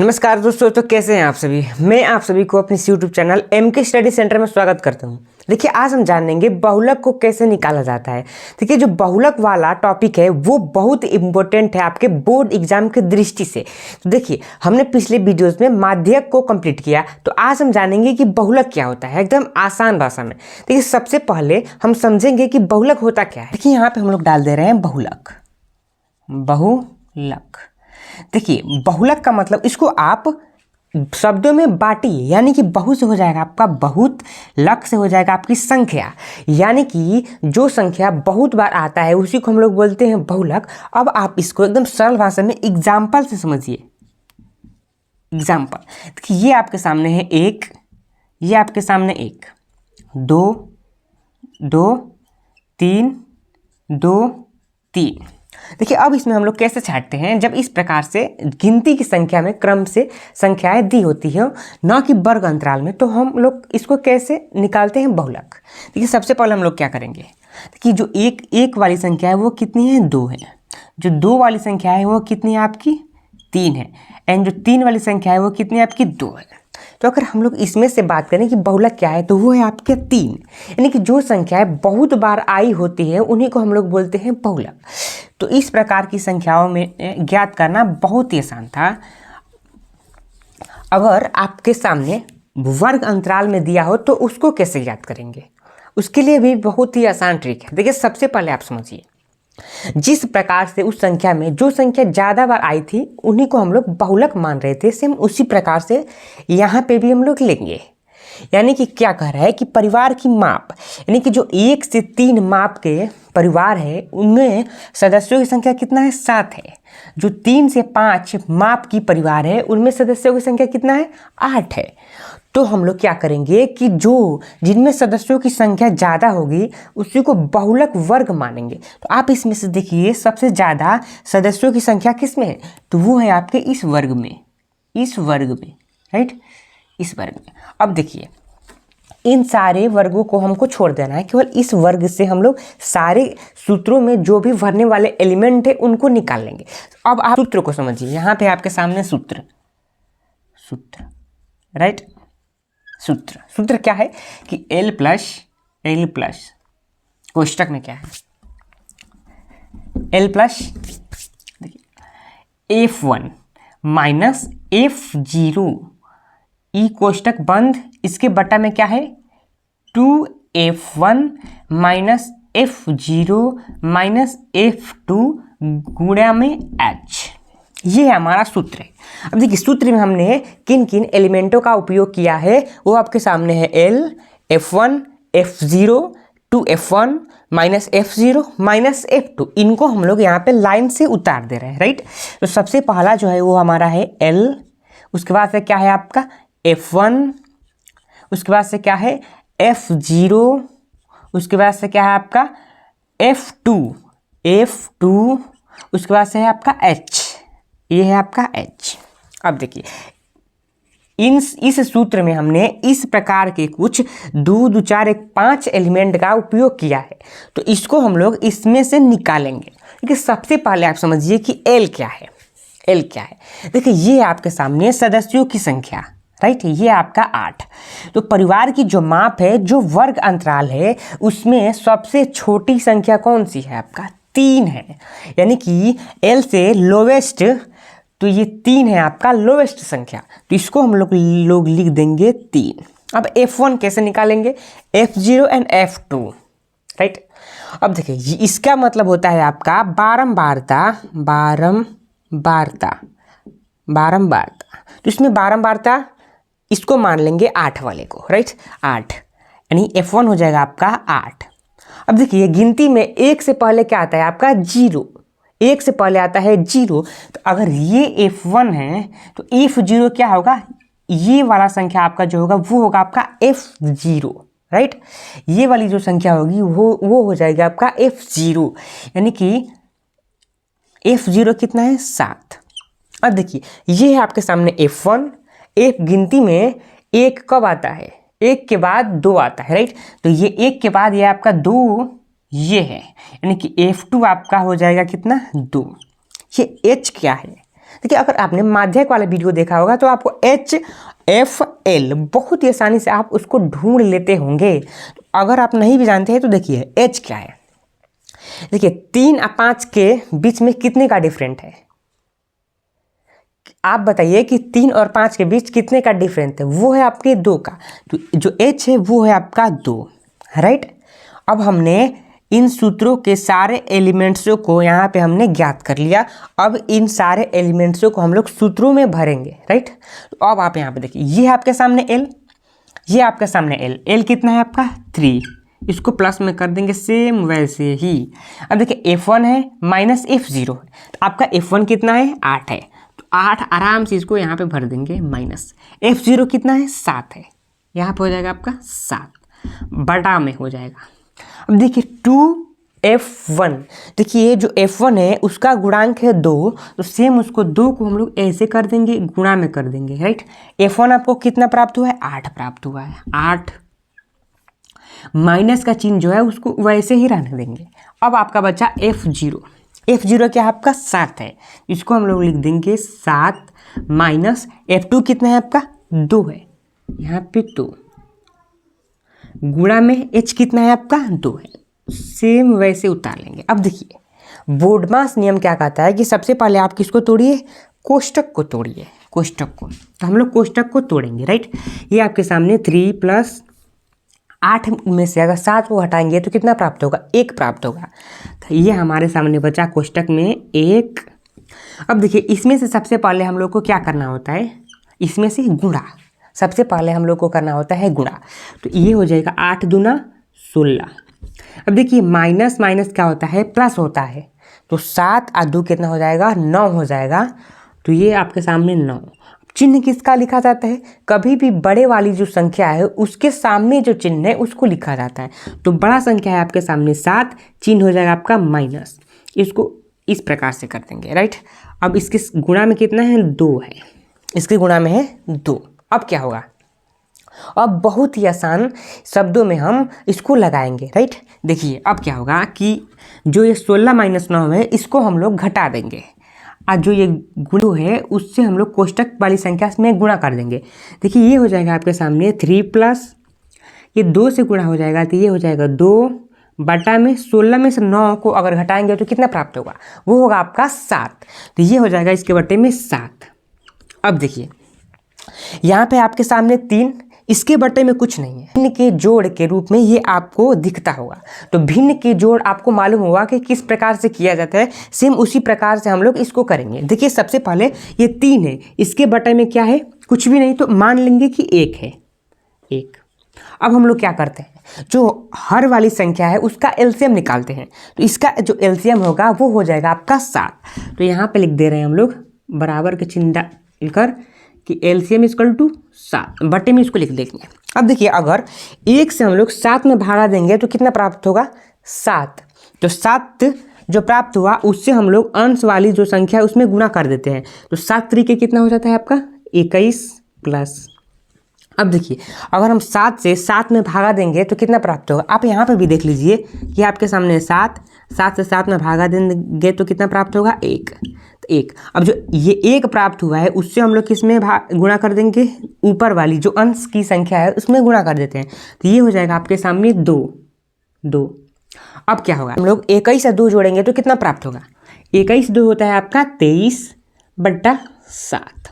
नमस्कार दोस्तों, तो कैसे हैं आप सभी। मैं आप सभी को अपने YouTube channel MK study centre में स्वागत करता हूं। देखिए, आज हम जानेंगे बहुलक को कैसे निकाला जाता है। देखिए, जो बहुलक वाला टॉपिक है वो बहुत इंपॉर्टेंट है आपके बोर्ड एग्जाम की दृष्टि से। तो देखिए, हमने पिछले वीडियोस में माध्यक को कंप्लीट किया, तो आज हम जानेंगे कि बहुलक क्या होता है एकदम आसान भाषा में। देखिए, सबसे पहले हम समझेंगे कि बहुलक होता क्या है। देखिए, यहाँ पे हम लोग डाल दे रहे हैं बहुलक। बहुलक, देखिए बहुलक का मतलब, इसको आप शब्दों में बांटिए, यानी कि बहु से हो जाएगा आपका बहुत, लक से हो जाएगा आपकी संख्या, यानी कि जो संख्या बहुत बार आता है उसी को हम लोग बोलते हैं बहुलक। अब आप इसको एकदम सरल भाषा में एग्जाम्पल से समझिए। एग्जाम्पल देखिए, ये आपके सामने है एक, ये आपके सामने एक, दो, दो, तीन, दो, तीन। देखिए, अब इसमें हम लोग कैसे छांटते हैं। जब इस प्रकार से गिनती की संख्या में क्रम से संख्याएं दी होती है, ना कि वर्ग अंतराल में, तो हम लोग इसको कैसे निकालते हैं बहुलक। देखिए, सबसे पहले हम लोग क्या करेंगे। देखिए, जो एक वाली संख्या है वो कितनी है, दो है। जो दो वाली संख्या है वो कितनी है आपकी, तीन है। एंड जो तीन वाली संख्या है वो कितनी है आपकी, दो है। तो अगर हम लोग इसमें से बात करें कि बहुलक क्या है, तो वो है आपके तीन, यानी कि जो संख्याएं बहुत बार आई होती है उन्हीं को हम लोग बोलते हैं बहुलक। तो इस प्रकार की संख्याओं में ज्ञात करना बहुत ही आसान था। अगर आपके सामने वर्ग अंतराल में दिया हो तो उसको कैसे ज्ञात करेंगे, उसके लिए भी बहुत ही आसान ट्रिक है। देखिए, सबसे पहले आप समझिए, जिस प्रकार से उस संख्या में जो संख्या ज़्यादा बार आई थी उन्हीं को हम लोग बहुलक मान रहे थे, सेम उसी प्रकार से यहाँ पे भी हम लोग लेंगे। यानी कि क्या कह रहा है कि परिवार की माप, यानी कि जो 1 से 3 माप के परिवार है उनमें सदस्यों की संख्या कितना है, 7 है। जो 3 से 5 माप की परिवार है उनमें सदस्यों की संख्या कितना है, 8 है। तो हम लोग क्या करेंगे कि जो जिनमें सदस्यों की संख्या ज़्यादा होगी उसी को बहुलक वर्ग मानेंगे। तो आप इसमें से देखिए, सबसे ज़्यादा सदस्यों की संख्या किस में है, तो वो है आपके इस वर्ग में, इस वर्ग में, राइट, इस वर्ग में। अब देखिए, इन सारे वर्गों को हमको छोड़ देना है, केवल इस वर्ग से हम लोग सारे सूत्रों में जो भी भरने वाले एलिमेंट है उनको निकाल लेंगे। अब आप सूत्र को समझिए। यहाँ पे आपके सामने सूत्र, सूत्र, राइट, सूत्र क्या है कि L प्लस कोष्टक में क्या है, L plus F1 minus F0 ई कोष्टक बंद, इसके बटा में क्या है 2F1 minus F0 minus F2 गुणा में H। ये है हमारा सूत्र है। अब देखिए, सूत्र में हमने किन किन एलिमेंटों का उपयोग किया है वो आपके सामने है। L, F1, F0, 2F1 minus F0 minus F2, इनको हम लोग यहाँ पे लाइन से उतार दे रहे हैं, राइट। तो सबसे पहला जो है वो हमारा है L, उसके बाद से क्या है आपका F1, उसके बाद से क्या है F0, उसके बाद से क्या है आपका F2, उसके बाद से है आपका H, ये है आपका H। अब देखिए, इस सूत्र में हमने इस प्रकार के कुछ 2, 2, 4, 1, 5 एलिमेंट का उपयोग किया है, तो इसको हम लोग इसमें से निकालेंगे। देखिए, सबसे पहले आप समझिए कि L क्या है। L क्या है, देखिए ये आपके सामने सदस्यों की संख्या, राइट, ये आपका 8। तो परिवार की जो माप है, जो वर्ग अंतराल है, उसमें सबसे छोटी संख्या कौन सी है आपका, 3 है। यानी कि L से लोवेस्ट, तो ये 3 है आपका लोवेस्ट संख्या, तो इसको हम लोग लिख देंगे 3। अब F1 कैसे निकालेंगे, F0 एंड F2, राइट। अब देखिए, इसका मतलब होता है आपका बारंबारता। तो इसमें बारंबारता, इसको मान लेंगे 8 वाले को, राइट, 8, यानी F1 हो जाएगा आपका 8। अब देखिए, गिनती में 1 से पहले क्या आता है आपका 0, 1 से पहले आता है 0। तो अगर ये F1 है तो F0 क्या होगा, ये वाला संख्या आपका जो होगा वो होगा आपका F0, राइट। ये वाली जो संख्या होगी वो हो जाएगा आपका F0, यानी कि F0 कितना है, 7। अब देखिए, ये है आपके सामने F1। एक गिनती में 1 कब आता है, 1 के बाद 2 आता है, राइट। तो ये 1 के बाद ये आपका 2 ये है, यानी कि F2 आपका हो जाएगा कितना, 2। ये H क्या है, देखिए अगर आपने माध्यक वाला वीडियो देखा होगा तो आपको HFL बहुत ही आसानी से आप उसको ढूंढ लेते होंगे। तो अगर आप नहीं भी जानते हैं तो देखिए H क्या है। देखिए 3 और 5 के बीच में कितने का डिफरेंट है, आप बताइए कि 3 और 5 के बीच कितने का डिफरेंस है। वो है आपके 2 का। तो जो H है वो है आपका 2, राइट। अब हमने इन सूत्रों के सारे एलिमेंट्सों को यहाँ पे हमने ज्ञात कर लिया। अब इन सारे एलिमेंट्सों को हम लोग सूत्रों में भरेंगे, राइट। तो अब आप यहाँ पे देखिए, ये है आपके सामने L, ये आपके सामने L कितना है आपका 3, इसको प्लस में कर देंगे सेम वैसे ही। अब देखिए F1 है माइनस F0 है, तो आपका F1 कितना है 8 है, तो 8 आराम से इसको यहाँ पे भर देंगे। माइनस F0 कितना है 7 है, यहाँ पे हो जाएगा आपका 7 बटा में हो जाएगा। अब देखिए 2F1, देखिए ये जो F1 है उसका गुणांक है 2, तो सेम उसको 2 को हम लोग ऐसे कर देंगे, गुणा में कर देंगे, राइट। F1 आपको कितना प्राप्त हुआ है 8 प्राप्त हुआ है, 8 माइनस का चिन्ह जो है उसको वैसे ही रहने देंगे। अब आपका बचा F0 क्या आपका 7 है, इसको हम लोग लिख देंगे 7 माइनस F2 कितना है आपका 2 है, यहाँ पे 2 गुणा में H कितना है आपका 2 है, सेम वैसे उतार लेंगे। अब देखिए बोर्डमास नियम क्या कहता है कि सबसे पहले आप किसको तोड़िए, कोष्टक को तोड़िए, कोष्टक को। तो हम लोग कोष्टक को तोड़ेंगे, राइट। ये आपके सामने 3 प्लस 8 में से अगर 7 को हटाएंगे तो कितना प्राप्त होगा 1 प्राप्त होगा। तो ये हमारे सामने बचा कोष्टक में 1। अब देखिए इसमें से सबसे पहले हम लोग को क्या करना होता है, इसमें से गुणा, सबसे पहले हम लोग को करना होता है गुणा। तो ये हो जाएगा 8 दूना 16। अब देखिए माइनस माइनस क्या होता है प्लस होता है, तो 7 और 2 कितना हो जाएगा 9 हो जाएगा। तो ये आपके सामने 9। चिन्ह किसका लिखा जाता है, कभी भी बड़े वाली जो संख्या है उसके सामने जो चिन्ह है उसको लिखा जाता है। तो बड़ा संख्या है आपके सामने 7, चिन्ह हो जाएगा आपका माइनस, इसको इस प्रकार से कर देंगे, राइट। अब इसके गुणा में कितना है 2 है, इसके गुणा में है 2। अब क्या होगा, अब बहुत ही आसान शब्दों में हम इसको लगाएंगे, राइट। देखिए अब क्या होगा कि जो ये 16 माइनस 9 है इसको हम लोग घटा देंगे, और जो ये गुण है उससे हम लोग कोष्टक वाली संख्या में गुणा कर देंगे। देखिए ये हो जाएगा आपके सामने 3 प्लस ये 2 से गुणा हो जाएगा, तो ये हो जाएगा 2 बटा में 16 में से 9 को अगर घटाएंगे तो कितना प्राप्त होगा, वो होगा आपका 7। तो ये हो जाएगा इसके बटे में 7। अब देखिए यहाँ पे आपके सामने 3, इसके बटे में कुछ नहीं है, भिन्न के जोड़ के रूप में ये आपको दिखता होगा। तो भिन्न के जोड़ आपको मालूम होगा कि किस प्रकार से किया जाता है, सेम उसी प्रकार से हम लोग इसको करेंगे। देखिए सबसे पहले ये 3 है, इसके बटे में क्या है कुछ भी नहीं, तो मान लेंगे कि 1 है, 1। अब हम लोग क्या करते हैं, जो हर वाली संख्या है उसका एलसीएम निकालते हैं। तो इसका जो एलसीएम होगा वो हो जाएगा आपका 7। तो यहाँ पे लिख दे रहे हैं हम लोग बराबर के चिन्ह डालकर कि एलसीएम इक्वल टू 7, बटे में इसको लिख देंगे। अब देखिए अगर 1 से हम लोग 7 में भागा देंगे तो कितना प्राप्त होगा 7। तो 7 जो प्राप्त हुआ उससे हम लोग अंश वाली जो संख्या है उसमें गुणा कर देते हैं। तो 7 तरीके कितना हो जाता है आपका 21 प्लस। अब देखिए अगर हम 7 से 7 में भागा देंगे तो कितना प्राप्त होगा, आप यहाँ पे भी देख लीजिए कि आपके सामने 7 से 7 में भागा देंगे तो कितना प्राप्त होगा 1, तो 1। अब जो ये 1 प्राप्त हुआ है उससे हम लोग किस में गुणा कर देंगे, ऊपर वाली जो अंश की संख्या है उसमें गुणा कर देते हैं। तो ये हो जाएगा आपके सामने 2। अब क्या होगा, हम लोग 21 से 2 जोड़ेंगे तो कितना प्राप्त होगा, 21 2 होता है आपका 23 बटा 7।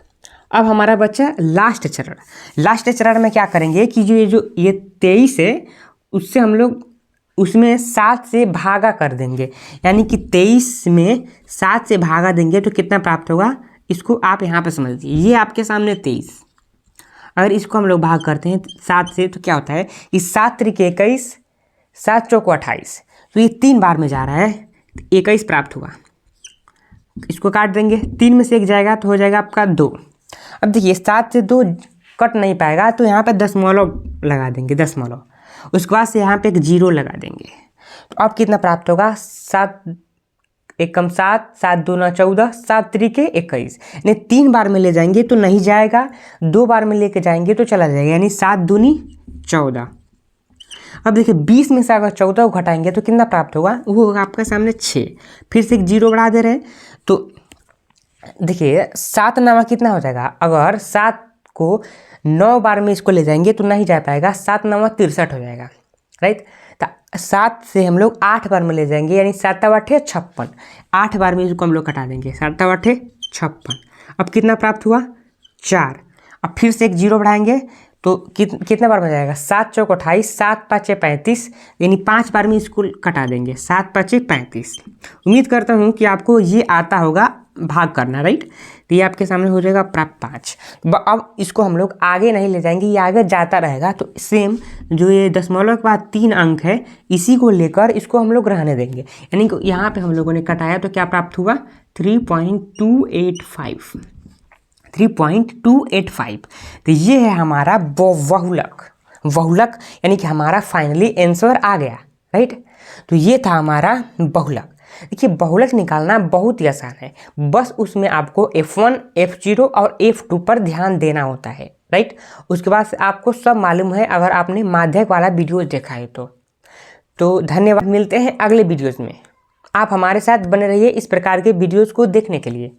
अब हमारा बच्चा लास्ट चरण। लास्ट चरण में क्या करेंगे कि जो ये 23 है उससे हम लोग उसमें 7 से भागा कर देंगे, यानी कि 23 में 7 से भागा देंगे तो कितना प्राप्त होगा, इसको आप यहाँ पे समझ लीजिए। ये आपके सामने 23, अगर इसको हम लोग भाग करते हैं 7 से तो क्या होता है कि 7 त्रिक 21, 7 चौको 28, तो ये 3 बार में जा रहा है, 21 प्राप्त हुआ। इसको काट देंगे, 3 में से 1 जाएगा तो हो जाएगा आपका 2। अब देखिए 7 से 2 कट नहीं पाएगा तो यहाँ पे दशमलव लगा देंगे, दशमलव, उसके बाद से यहाँ पे एक 0 लगा देंगे। तो अब कितना प्राप्त होगा 7 एकम 7, 7 दूना 14, 7 त्रिके 21। यानी 3 बार में ले जाएंगे तो नहीं जाएगा, 2 बार में लेके जाएंगे तो चला जाएगा, यानी 7 दूनी 14। अब देखिए 20 में से अगर 14 को घटाएंगे तो कितना प्राप्त होगा, वो होगा आपके सामने 6। फिर से एक 0 बढ़ा दे रहे हैं तो देखिए 7 9 कितना हो जाएगा, अगर 7 को 9 बार में इसको ले जाएंगे तो नहीं जा पाएगा, 7 9 63 हो जाएगा, राइट। तो 7 से हम लोग 8 बार में ले जाएंगे, यानी 7 8 56, 8 बार में इसको हम लोग कटा देंगे, 7 8 56। अब कितना प्राप्त हुआ, 4। अब फिर से एक जीरो बढ़ाएंगे तो कितना बार में जाएगा, 7 चौक 28, 7 5 35, यानी 5 बार में इसको कटा देंगे, 7 5 35। उम्मीद करता हूँ कि आपको ये आता होगा भाग करना, राइट। तो ये आपके सामने हो जाएगा प्राप्त 5। अब इसको हम लोग आगे नहीं ले जाएंगे, ये आगे जाता रहेगा, तो सेम जो ये दशमलव के बाद 3 अंक है इसी को लेकर इसको हम लोग रहने देंगे, यानी कि यहाँ पे हम लोगों ने कटाया तो क्या प्राप्त हुआ, 3.285, 3.285। तो ये है हमारा बहुलक, बहुलक यानी कि हमारा फाइनली आंसर आ गया, राइट। तो ये था हमारा बहुलक। देखिए बहुलक निकालना बहुत ही आसान है, बस उसमें आपको F1 F0 और F2 पर ध्यान देना होता है, राइट। उसके बाद आपको सब मालूम है अगर आपने माध्यक वाला वीडियो देखा है तो धन्यवाद। मिलते हैं अगले वीडियोज़ में। आप हमारे साथ बने रहिए इस प्रकार के वीडियोज़ को देखने के लिए।